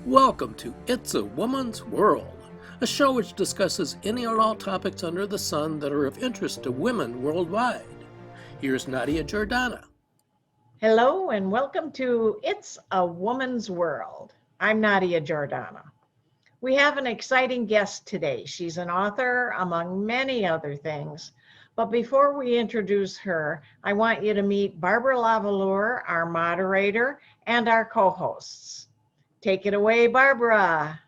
Welcome to It's a Woman's World, a show which discusses any or all topics under the sun that are of interest to women worldwide. Here's Nadia Jordana. Hello and welcome to It's a Woman's World. I'm Nadia Jordana. We have an exciting guest today. She's an author, among many other things. But before we introduce her, I want you to meet Barbara Lavallure, our moderator, and our co-hosts. Take it away, Barbara.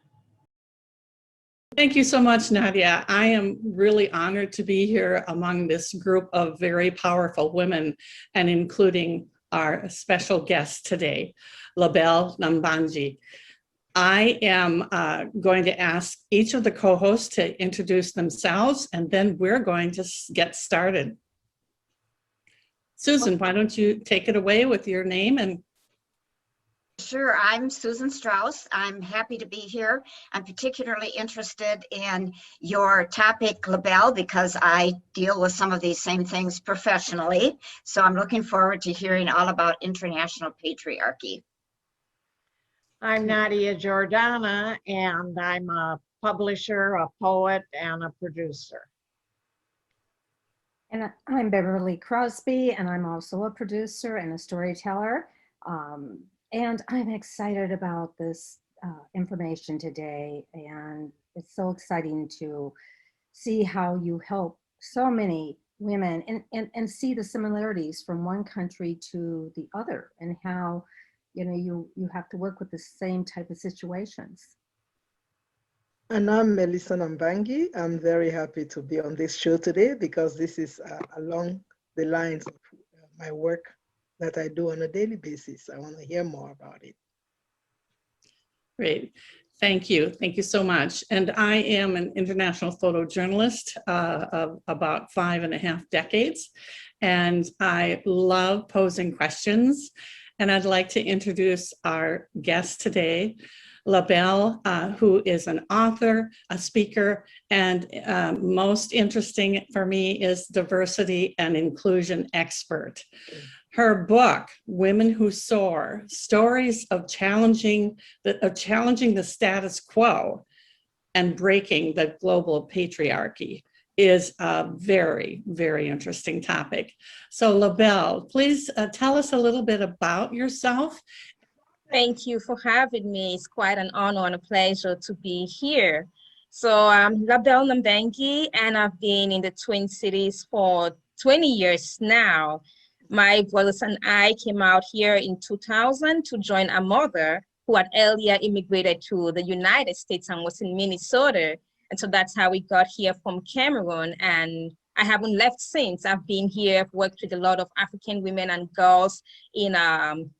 Thank you so much, Nadia. I am really honored to be here among this group of very powerful women, and including our special guest today, LaBelle Nambangi. I am going to ask each of the co-hosts to introduce themselves, and then we're going to get started. Susan, why don't you take it away with your name and Sure, I'm Susan Strauss. I'm happy to be here. I'm particularly interested in your topic, LaBelle, because I deal with some of these same things professionally. So I'm looking forward to hearing all about international patriarchy. I'm Nadia Jordana, and I'm a publisher, a poet, and a producer. And I'm Beverly Crosby, and I'm also a producer and a storyteller. And I'm excited about this information today, and it's so exciting to see how you help so many women and see the similarities from one country to the other, and how you have to work with the same type of situations. And I'm Melissa Nambangi. I'm very happy to be on this show today because this is along the lines of my work that I do on a daily basis. I want to hear more about it. Great. Thank you. Thank you so much. And I am an international photojournalist of about 5.5 decades. And I love posing questions. And I'd like to introduce our guest today, LaBelle, who is an author, a speaker, and most interesting for me is diversity and inclusion expert. Her book, Women Who Soar, Stories of challenging the status quo and breaking the global patriarchy, is a very, very interesting topic. So LaBelle, please tell us a little bit about yourself. Thank you for having me. It's quite an honor and a pleasure to be here. So I'm LaBelle Nambangi, and I've been in the Twin Cities for 20 years now. My brothers and I came out here in 2000 to join our mother, who had earlier immigrated to the United States and was in Minnesota. And so that's how we got here from Cameroon. And I haven't left since. I've been here, I've worked with a lot of African women and girls in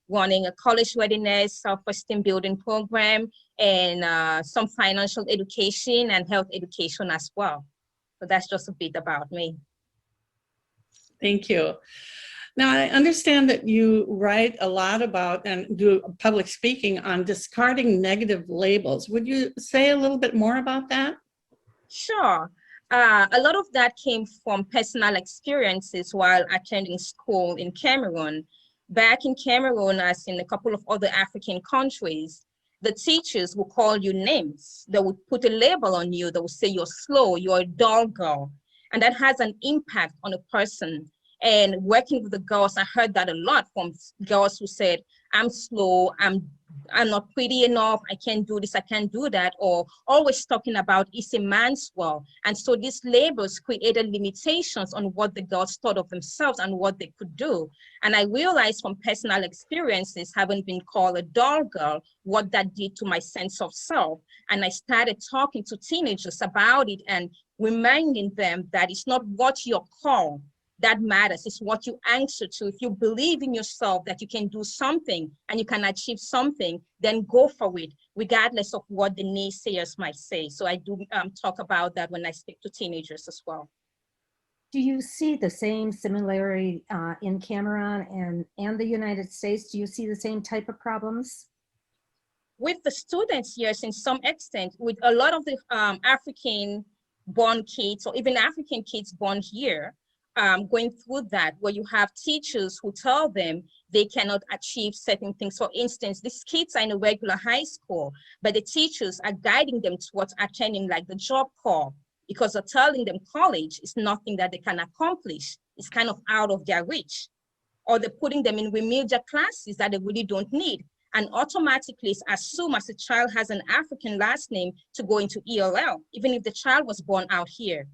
running a college readiness, self-esteem building program, and some financial education and health education as well. So that's just a bit about me. Thank you. Now, I understand that you write a lot about and do public speaking on discarding negative labels. Would you say a little bit more about that? Sure. A lot of that came from personal experiences while attending school in Cameroon. Back in Cameroon, as in a couple of other African countries, the teachers would call you names. They would put a label on you. They would say you're slow, you're a dull girl. And that has an impact on a person. And working with the girls, I heard that a lot from girls who said, I'm slow, I'm not pretty enough, I can't do this, I can't do that, or always talking about it's a man's world. And so these labels created limitations on what the girls thought of themselves and what they could do. And I realized from personal experiences, having been called a dull girl, what that did to my sense of self. And I started talking to teenagers about it and reminding them that it's not what you're called that matters. It's what you answer to. If you believe in yourself that you can do something and you can achieve something, then go for it, regardless of what the naysayers might say. So I do talk about that when I speak to teenagers as well. Do you see the same similarity in Cameroon and the United States? Do you see the same type of problems? With the students, yes, in some extent, with a lot of the African-born kids or even African kids born here, going through that, where you have teachers who tell them they cannot achieve certain things. For instance, these kids are in a regular high school, but the teachers are guiding them towards attending like the Job Corps, because they're telling them college is nothing that they can accomplish. It's kind of out of their reach. Or they're putting them in remedial classes that they really don't need. And automatically assume as a child has an African last name to go into ELL, even if the child was born out here.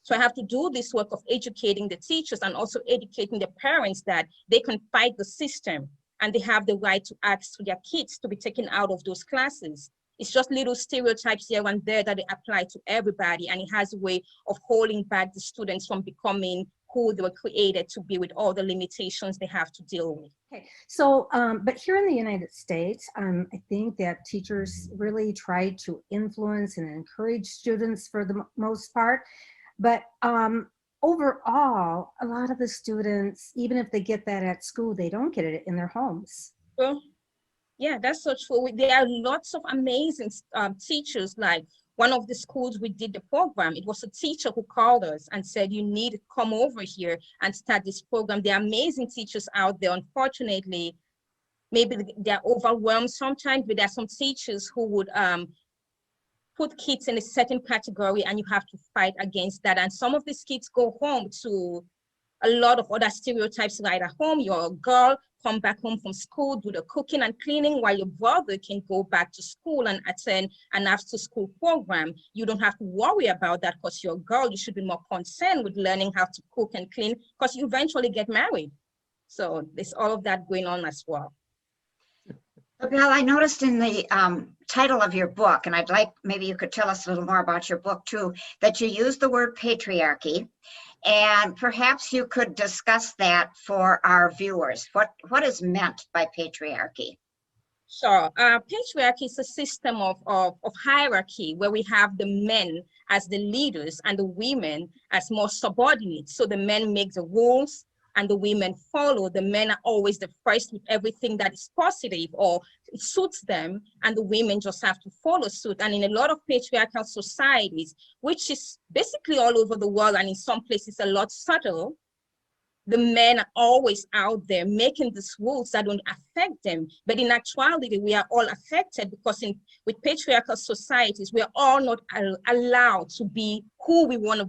So I have to do this work of educating the teachers and also educating the parents that they can fight the system and they have the right to ask for their kids to be taken out of those classes. It's just little stereotypes here and there that they apply to everybody, and it has a way of holding back the students from becoming who they were created to be, with all the limitations they have to deal with. Okay, so, but here in the United States, I think that teachers really try to influence and encourage students for the most part. But overall, a lot of the students, even if they get that at school, they don't get it in their homes. Well, yeah, that's so true. There are lots of amazing teachers. Like one of the schools we did the program, it was a teacher who called us and said, you need to come over here and start this program. There are amazing teachers out there. Unfortunately, maybe they're overwhelmed sometimes, but there are some teachers who would put kids in a certain category, and you have to fight against that. And some of these kids go home to a lot of other stereotypes right at home. You're a girl, come back home from school, do the cooking and cleaning, while your brother can go back to school and attend an after-school program. You don't have to worry about that because you're a girl. You should be more concerned with learning how to cook and clean because you eventually get married. So there's all of that going on as well. LaBelle, I noticed in the title of your book, and I'd like, maybe you could tell us a little more about your book too, that you use the word patriarchy, and perhaps you could discuss that for our viewers. What is meant by patriarchy? Sure. Patriarchy is a system of hierarchy where we have the men as the leaders and the women as more subordinates. So the men make the rules and the women follow. The men are always the first with everything that is positive or it suits them, and the women just have to follow suit. And in a lot of patriarchal societies, which is basically all over the world and in some places a lot subtle, the men are always out there making these rules that don't affect them. But in actuality, we are all affected because with patriarchal societies, we are all not allowed to be who we want to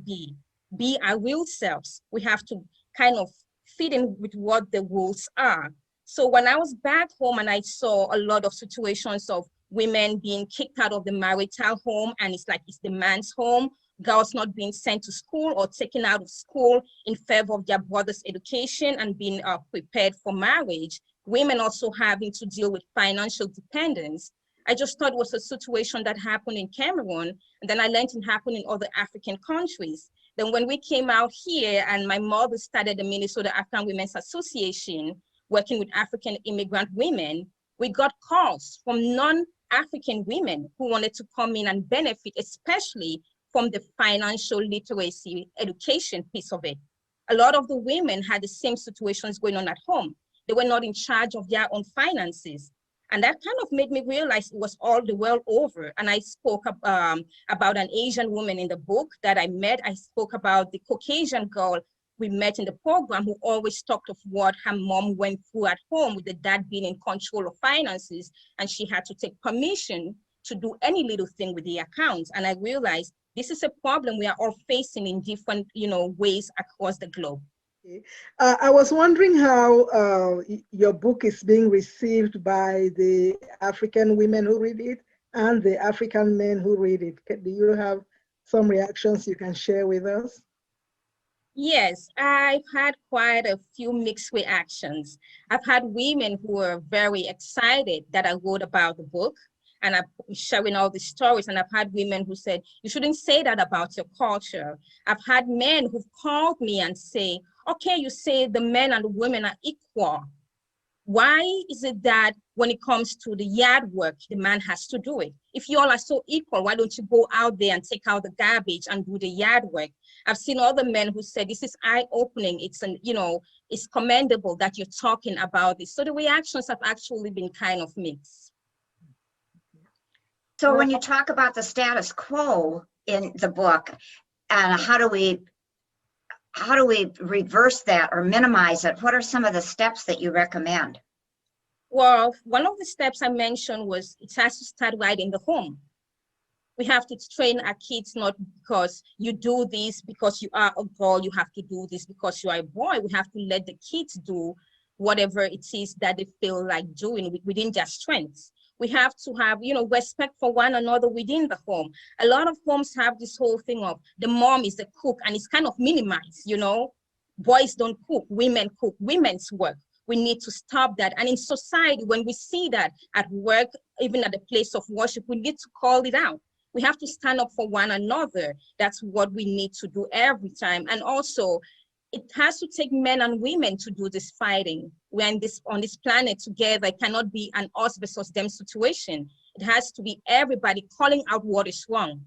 be our real selves. We have to kind of fit in with what the rules are. So when I was back home and I saw a lot of situations of women being kicked out of the marital home, and it's like it's the man's home, girls not being sent to school or taken out of school in favor of their brother's education and being prepared for marriage, women also having to deal with financial dependence. I just thought it was a situation that happened in Cameroon, and then I learned it happened in other African countries. Then when we came out here and my mother started the Minnesota African Women's Association, working with African immigrant women, we got calls from non-African women who wanted to come in and benefit, especially from the financial literacy education piece of it. A lot of the women had the same situations going on at home. They were not in charge of their own finances. And that kind of made me realize it was all the world over. And I spoke about an Asian woman in the book that I met. I spoke about the Caucasian girl we met in the program who always talked of what her mom went through at home with the dad being in control of finances. And she had to take permission to do any little thing with the accounts. And I realized this is a problem we are all facing in different, ways across the globe. I was wondering how your book is being received by the African women who read it and the African men who read it. Do you have some reactions you can share with us? Yes, I've had quite a few mixed reactions. I've had women who were very excited that I wrote about the book and I'm sharing all the stories. And I've had women who said, you shouldn't say that about your culture. I've had men who've called me and say, okay, you say the men and the women are equal. Why is it that when it comes to the yard work, the man has to do it? If you all are so equal, why don't you go out there and take out the garbage and do the yard work? I've seen other men who said, this is eye-opening. It's commendable that you're talking about this. So the reactions have actually been kind of mixed. So when you talk about the status quo in the book, and how do we how do we reverse that or minimize it? What are some of the steps that you recommend? Well, one of the steps I mentioned was it has to start right in the home. We have to train our kids, not because you do this because you are a girl, you have to do this because you are a boy. We have to let the kids do whatever it is that they feel like doing within their strengths. We have to have, respect for one another within the home. A lot of homes have this whole thing of the mom is the cook, and it's kind of minimized, Boys don't cook, women cook, women's work. We need to stop that. And in society, when we see that at work, even at the place of worship, we need to call it out. We have to stand up for one another. That's what we need to do every time. And also, it has to take men and women to do this fighting. We're on this planet together. It cannot be an us versus them situation. It has to be everybody calling out what is wrong.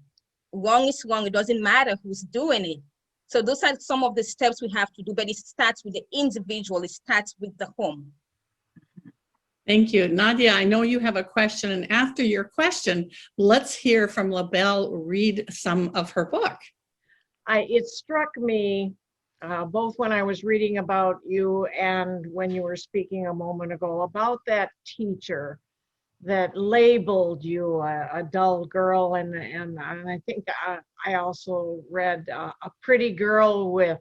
Wrong is wrong. It doesn't matter who's doing it. So those are some of the steps we have to do, but it starts with the individual. It starts with the home. Thank you. Nadia, I know you have a question, and after your question, let's hear from LaBelle read some of her book. It struck me both when I was reading about you and when you were speaking a moment ago about that teacher that labeled you a dull girl, and I think I also read a pretty girl with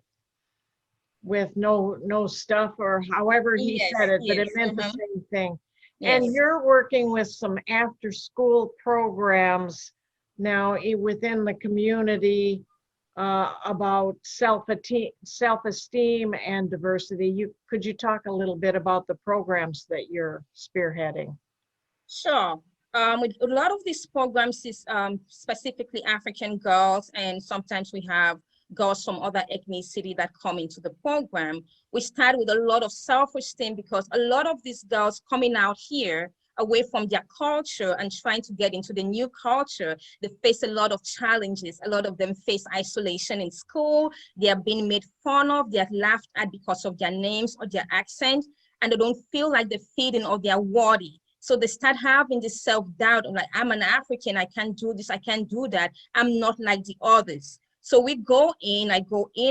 no stuff, or however he said it, but it meant the same thing. Yes. And you're working with some after school programs now within the community about self-esteem and diversity. Could you talk a little bit about the programs that you're spearheading? Sure. With a lot of these programs is specifically African girls, and sometimes we have girls from other ethnicity that come into the program. We start with a lot of self-esteem because a lot of these girls coming out here away from their culture and trying to get into the new culture, they face a lot of challenges. A lot of them face isolation in school. They are being made fun of. They are laughed at because of their names or their accent, and they don't feel like they're fitting or they're worthy. So they start having this self-doubt of like, I'm an African, I can't do this, I can't do that. I'm not like the others. So I go in,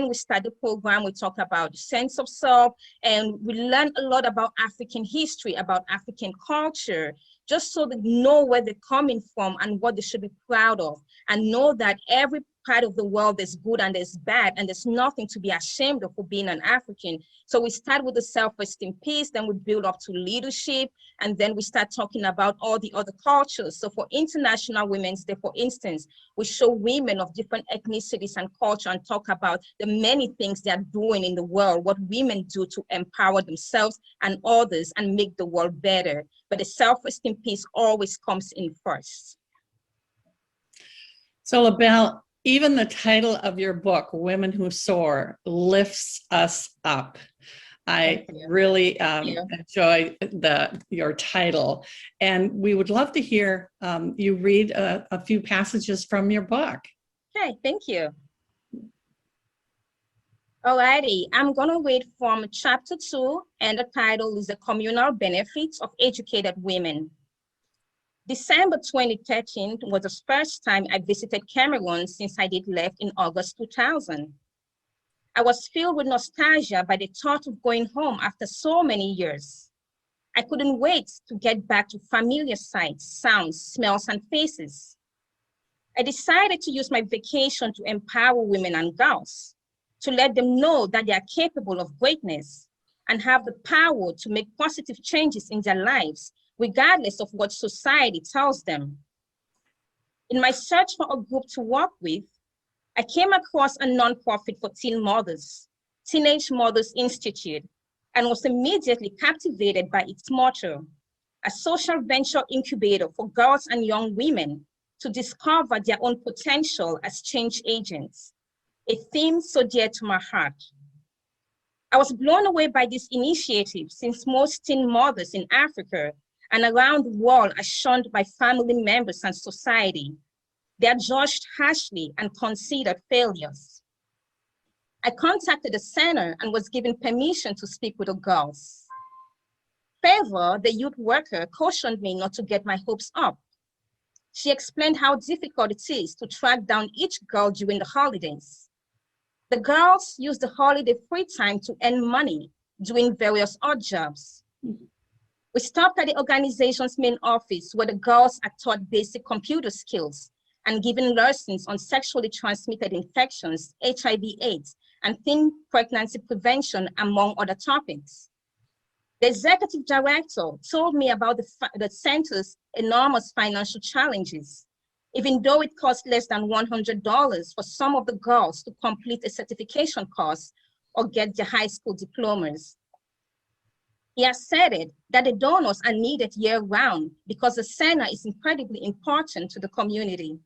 we start the program, we talk about the sense of self, and we learn a lot about African history, about African culture, just so they know where they're coming from and what they should be proud of, and know that every part of the world is good and there's bad, and there's nothing to be ashamed of for being an African. So we start with the self-esteem piece, then we build up to leadership, and then we start talking about all the other cultures. So for International Women's Day, for instance, we show women of different ethnicities and culture and talk about the many things they are doing in the world, what women do to empower themselves and others and make the world better. But the self-esteem piece always comes in first. So LaBelle, even the title of your book, Women Who Soar, lifts us up. I really enjoy your title, and we would love to hear you read a few passages from your book. Okay, thank you. Alrighty, I'm gonna read from chapter 2, and the title is The Communal Benefits of Educated Women. December 2013 was the first time I visited Cameroon since I did left in August 2000. I was filled with nostalgia by the thought of going home after so many years. I couldn't wait to get back to familiar sights, sounds, smells, and faces. I decided to use my vacation to empower women and girls, to let them know that they are capable of greatness and have the power to make positive changes in their lives, regardless of what society tells them. In my search for a group to work with, I came across a nonprofit for teen mothers, Teenage Mothers Institute, and was immediately captivated by its motto, a social venture incubator for girls and young women to discover their own potential as change agents, a theme so dear to my heart. I was blown away by this initiative since most teen mothers in Africa and around the world are shunned by family members and society. They are judged harshly and considered failures. I contacted the center and was given permission to speak with the girls. Favor, the youth worker, cautioned me not to get my hopes up. She explained how difficult it is to track down each girl during the holidays. The girls used the holiday free time to earn money doing various odd jobs. We stopped at the organization's main office where the girls are taught basic computer skills and given lessons on sexually transmitted infections, HIV/AIDS, and teen pregnancy prevention, among other topics. The executive director told me about the center's enormous financial challenges, even though it costs less than $100 for some of the girls to complete a certification course or get their high school diplomas. He asserted that the donors are needed year-round because the center is incredibly important to the community.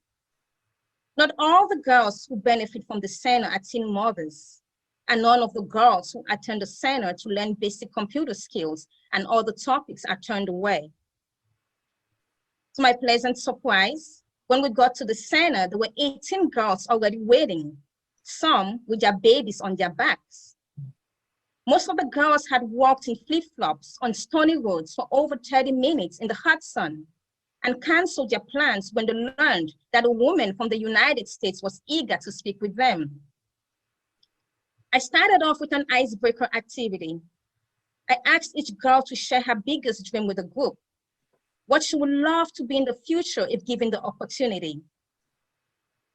Not all the girls who benefit from the center are teen mothers, and none of the girls who attend the center to learn basic computer skills and other topics are turned away. To my pleasant surprise, when we got to the center, there were 18 girls already waiting, some with their babies on their backs. Most of the girls had walked in flip-flops on stony roads for over 30 minutes in the hot sun and canceled their plans when they learned that a woman from the United States was eager to speak with them. I started off with an icebreaker activity. I asked each girl to share her biggest dream with the group, what she would love to be in the future if given the opportunity.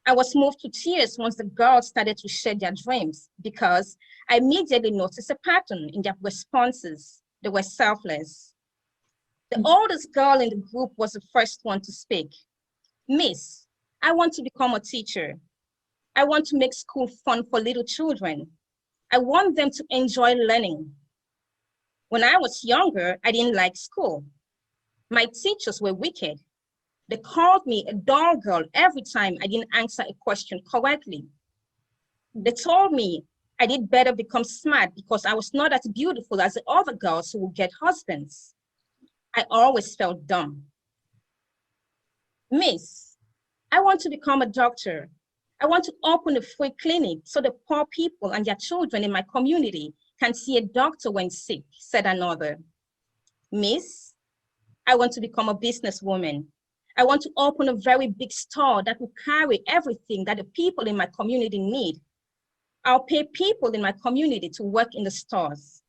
I was moved to tears once the girls started to share their dreams because I immediately noticed a pattern in their responses. They were selfless. The oldest girl in the group was the first one to speak. Miss, I want to become a teacher. I want to make school fun for little children. I want them to enjoy learning. When I was younger, I didn't like school. My teachers were wicked. They called me a dull girl every time I didn't answer a question correctly. They told me I did better become smart because I was not as beautiful as the other girls who would get husbands. I always felt dumb. Miss, I want to become a doctor. I want to open a free clinic so the poor people and their children in my community can see a doctor when sick, said another. Miss, I want to become a businesswoman. I want to open a very big store that will carry everything that the people in my community need. I'll pay people in my community to work in the stores.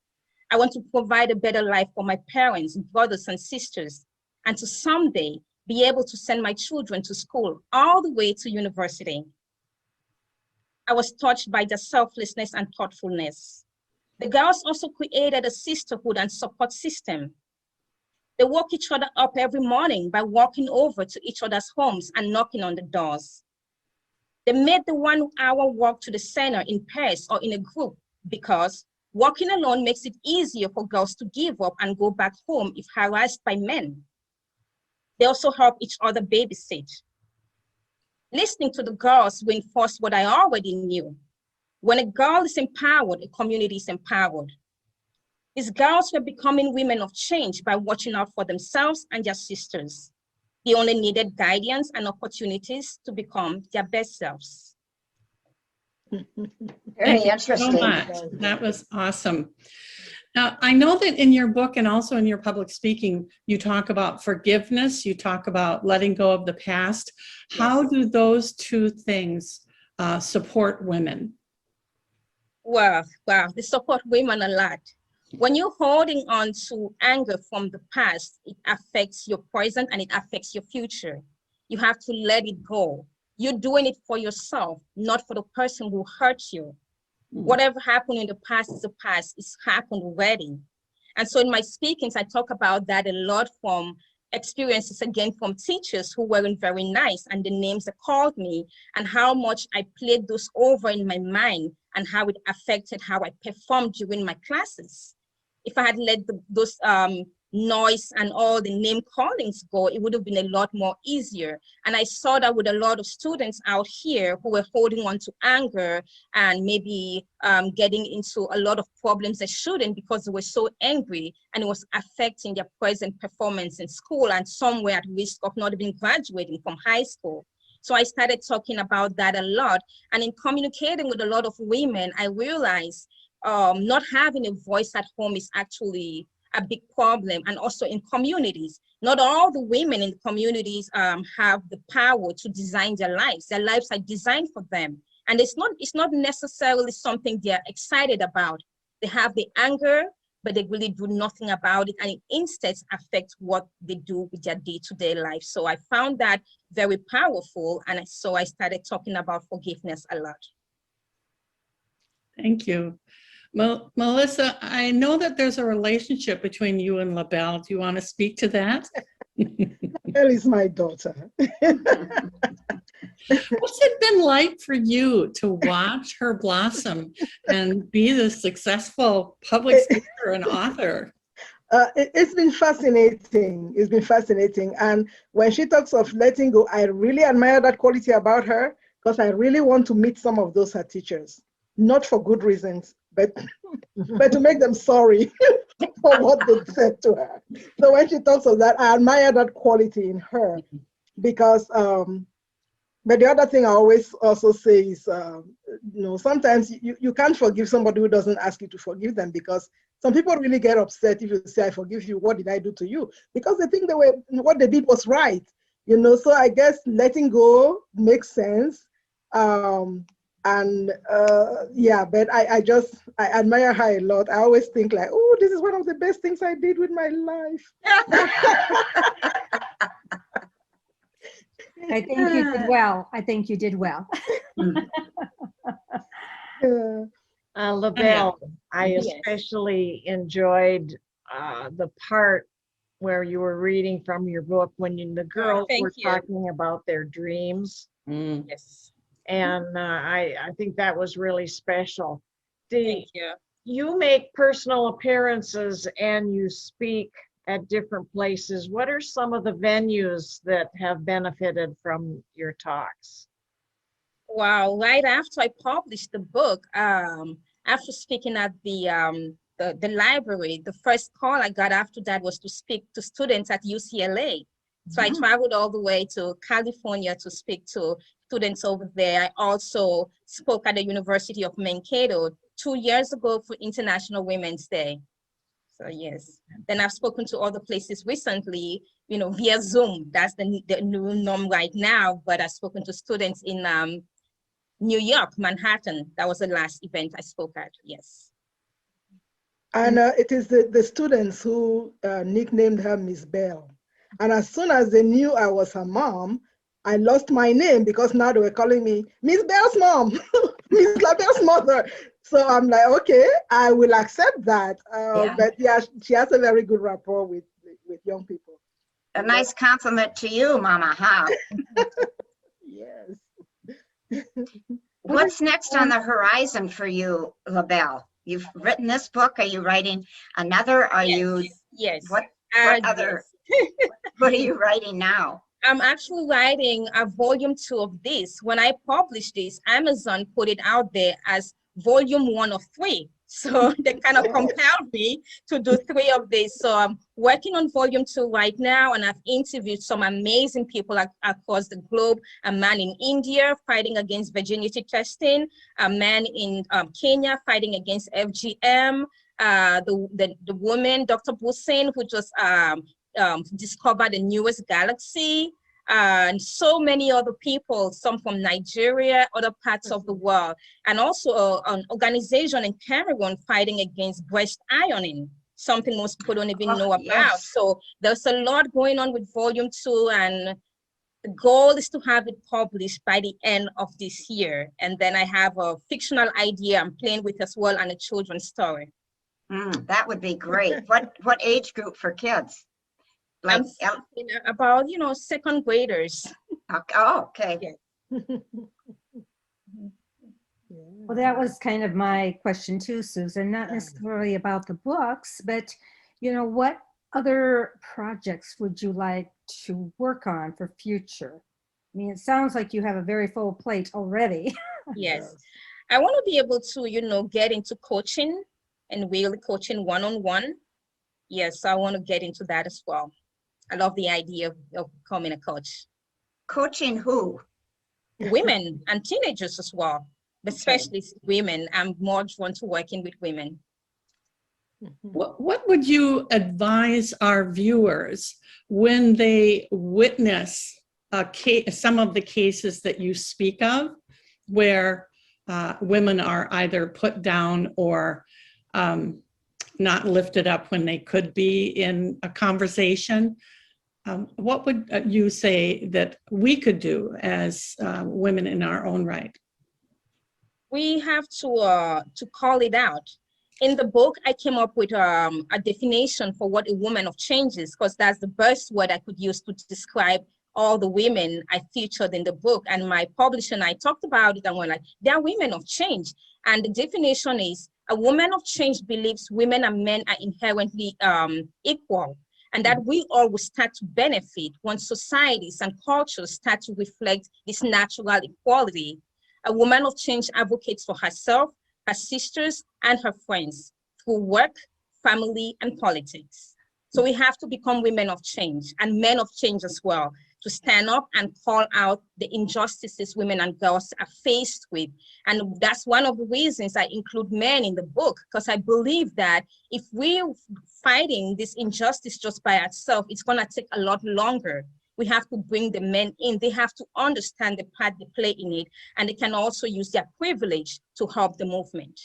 I want to provide a better life for my parents, brothers, and sisters, and to someday be able to send my children to school all the way to university. I was touched by their selflessness and thoughtfulness. The girls also created a sisterhood and support system. They woke each other up every morning by walking over to each other's homes and knocking on the doors. They made the 1 hour walk to the center in pairs or in a group because walking alone makes it easier for girls to give up and go back home if harassed by men. They also help each other babysit. Listening to the girls reinforced what I already knew. When a girl is empowered, a community is empowered. These girls were becoming women of change by watching out for themselves and their sisters. They only needed guidance and opportunities to become their best selves. Very interesting. So much. That was awesome. Now, I know that in your book and also in your public speaking, you talk about forgiveness, you talk about letting go of the past. How do those two things support women? Well, they support women a lot. When you're holding on to anger from the past, it affects your present and it affects your future. You have to let it go. You're doing it for yourself, not for the person who hurt you. Whatever happened in the past is the past. It's happened already. And so in my speakings, I talk about that a lot from experiences, again, from teachers who weren't very nice and the names they called me and how much I played those over in my mind and how it affected how I performed during my classes. If I had let those noise and all the name callings go, it would have been a lot more easier. And I saw that with a lot of students out here who were holding on to anger and maybe getting into a lot of problems they shouldn't because they were so angry and it was affecting their present performance in school and some were at risk of not even graduating from high school. So I started talking about that a lot. And in communicating with a lot of women, I realized not having a voice at home is actually a big problem. And also in communities, not all the women in the communities have the power to design their lives. Their lives are designed for them. And it's not necessarily something they're excited about. They have the anger, but they really do nothing about it, and it instead affects what they do with their day-to-day life. So I found that very powerful, and so I started talking about forgiveness a lot. Thank you. Melissa, I know that there's a relationship between you and LaBelle. Do you want to speak to that? LaBelle is my daughter. What's it been like for you to watch her blossom and be the successful public speaker and author? It's been fascinating. It's been fascinating. And when she talks of letting go, I really admire that quality about her, because I really want to meet some of those her teachers, not for good reasons, but to make them sorry for what they said to her. So when she talks of that, I admire that quality in her, because but the other thing I always also say is, sometimes you can't forgive somebody who doesn't ask you to forgive them, because some people really get upset if you say, I forgive you, what did I do to you? Because they think what they did was right. So I guess letting go makes sense. Yeah, but I admire her a lot. I always think like, oh, this is one of the best things I did with my life. I think you did well. I think you did well. LaBelle, I Yes. especially enjoyed the part where you were reading from your book when the girls thank were you. talking about their dreams. Yes. And I think that was really special. Thank you. You make personal appearances and you speak at different places. What are some of the venues that have benefited from your talks? Wow, right after I published the book, after speaking at the library, the first call I got after that was to speak to students at UCLA. So I traveled all the way to California to speak to students over there. I also spoke at the University of Mankato 2 years ago for International Women's Day. So yes, then I've spoken to other places recently, via Zoom. That's the new norm right now, but I've spoken to students in New York, Manhattan. That was the last event I spoke at, yes. And it is the students who nicknamed her Miss Bell. And as soon as they knew I was her mom, I lost my name, because now they were calling me Miss Bell's mom, Miss LaBelle's mother. So I'm like, okay, I will accept that. But yeah, she has a very good rapport with young people. A nice compliment to you, Mama, huh? Yes. What's next on the horizon for you, LaBelle? You've written this book. Are you writing another? Are you? Yes. What other? Yes. What are you writing now? I'm actually writing a volume 2 of this. When I published this, Amazon put it out there as volume 1 of 3. So they kind of compelled me to do 3 of these. So I'm working on volume 2 right now, and I've interviewed some amazing people across the globe. A man in India fighting against virginity testing, a man in Kenya fighting against FGM, the woman, Dr. Busin, who just discovered the newest galaxy, and so many other people, some from Nigeria, other parts of the world, and also an organization in Cameroon fighting against breast ironing, something most people don't even know about. Yes. So there's a lot going on with volume 2, and the goal is to have it published by the end of this year. And then I have a fictional idea I'm playing with as well, and a children's story. That would be great. What age group for kids? Like about, second graders. Oh, okay. Yeah. Well, that was kind of my question too, Susan, not necessarily about the books, but what other projects would you like to work on for future? I mean, it sounds like you have a very full plate already. Yes. I want to be able to, get into coaching and really coaching one-on-one. Yes, I want to get into that as well. I love the idea of becoming a coach. Coaching who? Women and teenagers as well, but especially women. I'm more drawn to working with women. What would you advise our viewers when they witness some of the cases that you speak of, where women are either put down or not lifted up when they could be in a conversation. What would you say that we could do as women in our own right? We have to call it out. In the book, I came up with a definition for what a woman of change is, because that's the best word I could use to describe all the women I featured in the book. And my publisher and I talked about it, and we're like, they are women of change. And the definition is, a woman of change believes women and men are inherently equal, and that we all will start to benefit when societies and cultures start to reflect this natural equality. A woman of change advocates for herself, her sisters, and her friends through work, family, and politics. So we have to become women of change and men of change as well, to stand up and call out the injustices women and girls are faced with. And that's one of the reasons I include men in the book, because I believe that if we're fighting this injustice just by ourselves, it's gonna take a lot longer. We have to bring the men in. They have to understand the part they play in it, and they can also use their privilege to help the movement.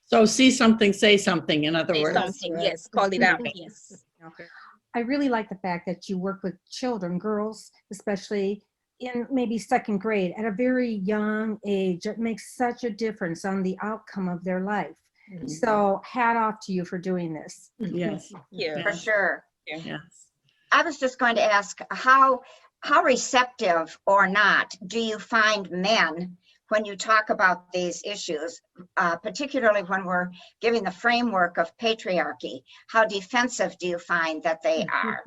So see something, say something, in other words. Something, right. Yes, call it out, yes. Okay. I really like the fact that you work with children, girls, especially in maybe second grade at a very young age. It makes such a difference on the outcome of their life. Mm-hmm. So hat off to you for doing this. Yes. Yeah. For sure. Yes. I was just going to ask, how receptive or not do you find men when you talk about these issues, particularly when we're giving the framework of patriarchy? How defensive do you find that they are?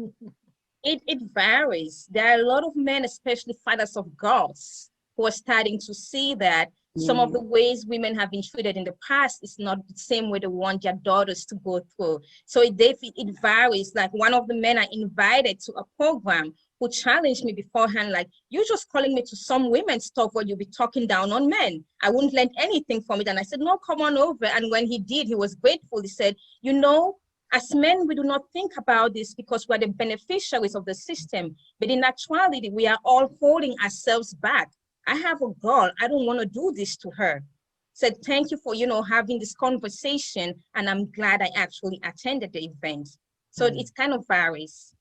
It varies. There are a lot of men, especially fathers of girls, who are starting to see that some of the ways women have been treated in the past is not the same way they want their daughters to go through. So it varies. Like one of the men I invited to a program who challenged me beforehand, like, you're just calling me to some women's stuff where you'll be talking down on men. I wouldn't learn anything from it. And I said, no, come on over. And when he did, he was grateful. He said, you know, as men, we do not think about this because we're the beneficiaries of the system. But in actuality, we are all holding ourselves back. I have a girl, I don't want to do this to her. Said, thank you for, having this conversation. And I'm glad I actually attended the event. So it kind of varies.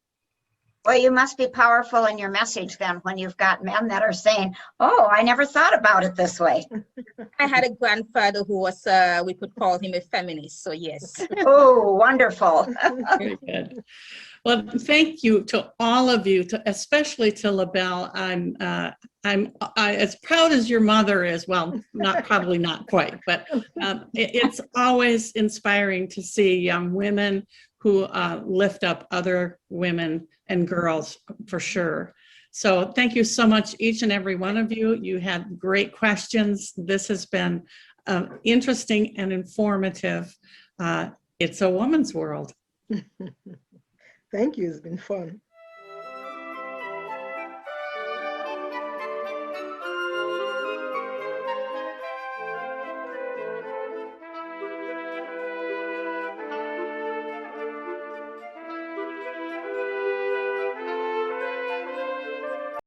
Well, you must be powerful in your message then when you've got men that are saying, oh, I never thought about it this way. I had a grandfather who was, we could call him a feminist, so yes. Oh, wonderful. Very good. Well, thank you to all of you, especially to LaBelle. I'm as proud as your mother is. Well, probably not quite, but it's always inspiring to see young women who lift up other women and girls, for sure. So thank you so much, each and every one of you. You had great questions. This has been interesting and informative. It's a woman's world. Thank you, it's been fun.